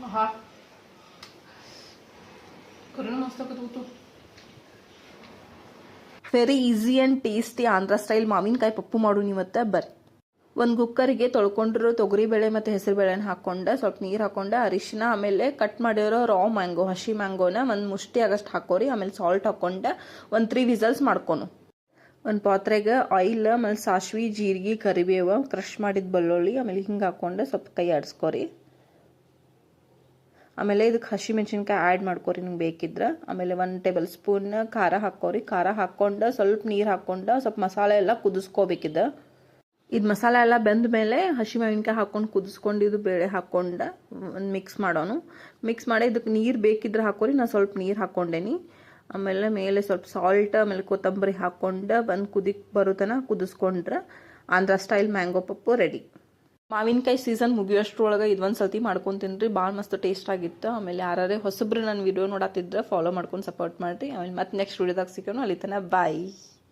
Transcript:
ಆಹಾ ಕರೆನ ಮಸ್ತ್ ಆಕತ್ತು. Very easy and tasty Andhra style ಮಾವಿನಕಾಯಿ ಪಪ್ಪು ಮಾಡು ಇವತ್ತು ಬರ್ರಿ. ಒಂದು ಕುಕ್ಕರಿಗೆ ತೊಳ್ಕೊಂಡಿರೋ ತೊಗರಿಬೇಳೆ ಮತ್ತು ಹೆಸರುಬೇಳೆನ ಹಾಕ್ಕೊಂಡು ಸ್ವಲ್ಪ ನೀರು ಹಾಕ್ಕೊಂಡು ಅರಿಶಿನ ಆಮೇಲೆ ಕಟ್ ಮಾಡಿರೋ ರಾ ಮ್ಯಾಂಗೋ ಹಸಿ ಮ್ಯಾಂಗೋನ ಒಂದು ಮುಷ್ಟಿ ಆಗಷ್ಟು ಹಾಕೋರಿ. ಆಮೇಲೆ ಸಾಲ್ಟ್ ಹಾಕ್ಕೊಂಡು ಒಂದು 3 ವಿಸಲ್ಸ್ ಮಾಡ್ಕೊನು. ಒಂದು ಪಾತ್ರೆಗೆ ಆಯಿಲ್ ಆಮೇಲೆ ಸಾಸಿವೆ ಜೀರಿಗೆ ಕರಿಬೇವು ಕ್ರಷ್ ಮಾಡಿದ ಬೆಳ್ಳುಳ್ಳಿ ಆಮೇಲೆ ಹಿಂಗೆ ಹಾಕ್ಕೊಂಡು ಸ್ವಲ್ಪ ಕೈ ಆಡಿಸ್ಕೊರಿ. ಆಮೇಲೆ ಇದಕ್ಕೆ ಹಸಿ ಮೆಣಸಿನ್ಕಾಯಿ ಆ್ಯಡ್ ಮಾಡ್ಕೊರಿ ನಿಮ್ಗೆ ಬೇಕಿದ್ರೆ. ಆಮೇಲೆ 1 ಟೇಬಲ್ ಸ್ಪೂನ್ ಖಾರ ಹಾಕ್ಕೊರಿ. ಖಾರ ಹಾಕ್ಕೊಂಡು ಸ್ವಲ್ಪ ನೀರು ಹಾಕ್ಕೊಂಡು ಸ್ವಲ್ಪ ಮಸಾಲೆ ಎಲ್ಲ ಕುದಿಸ್ಕೋಬೇಕಿದೆ. ಇದು ಮಸಾಲೆ ಎಲ್ಲ ಬೆಂದ ಮೇಲೆ ಹಸಿ ಮಾವಿನಕಾಯಿ ಹಾಕ್ಕೊಂಡು ಕುದಿಸ್ಕೊಂಡು ಇದು ಬೇಳೆ ಹಾಕ್ಕೊಂಡು ಒಂದು ಮಿಕ್ಸ್ ಮಾಡೋನು. ಮಿಕ್ಸ್ ಮಾಡಿ ಇದಕ್ಕೆ ನೀರು ಬೇಕಿದ್ರೆ ಹಾಕೋರಿ. ನಾನು ಸ್ವಲ್ಪ ನೀರು ಹಾಕ್ಕೊಂಡೇನಿ. ಆಮೇಲೆ ಮೇಲೆ ಸ್ವಲ್ಪ ಸಾಲ್ಟ್ ಆಮೇಲೆ ಕೊತ್ತಂಬರಿ ಹಾಕ್ಕೊಂಡು ಒಂದು ಕುದಿಕ್ ಬರುತ್ತನ ಕುದಿಸ್ಕೊಂಡ್ರೆ ಆಂಧ್ರ ಸ್ಟೈಲ್ ಮ್ಯಾಂಗೋ ಪಪ್ಪು ರೆಡಿ. ಮಾವಿನಕಾಯಿ ಸೀಸನ್ ಮುಗಿಯೋಷ್ಟ್ರೊಳಗೆ ಇದೊಂದು ಸರ್ತಿ ಮಾಡ್ಕೊಂಡು ತಿನ್ರಿ, ಭಾಳ ಮಸ್ತ್ ಟೇಸ್ಟ್ ಆಗಿತ್ತು. ಆಮೇಲೆ ಯಾರೇ ಹೊಸಬ್ರು ನನ್ನ ವಿಡಿಯೋ ನೋಡತ್ತಿದ್ರೆ ಫಾಲೋ ಮಾಡ್ಕೊಂಡು ಸಪೋರ್ಟ್ ಮಾಡಿರಿ. ಆಮೇಲೆ ಮತ್ತೆ ನೆಕ್ಸ್ಟ್ ವಿಡಿಯೋದಾಗ ಸಿಗೋನು. ಅಲ್ಲಿ ತನಕ ಬಾಯ್.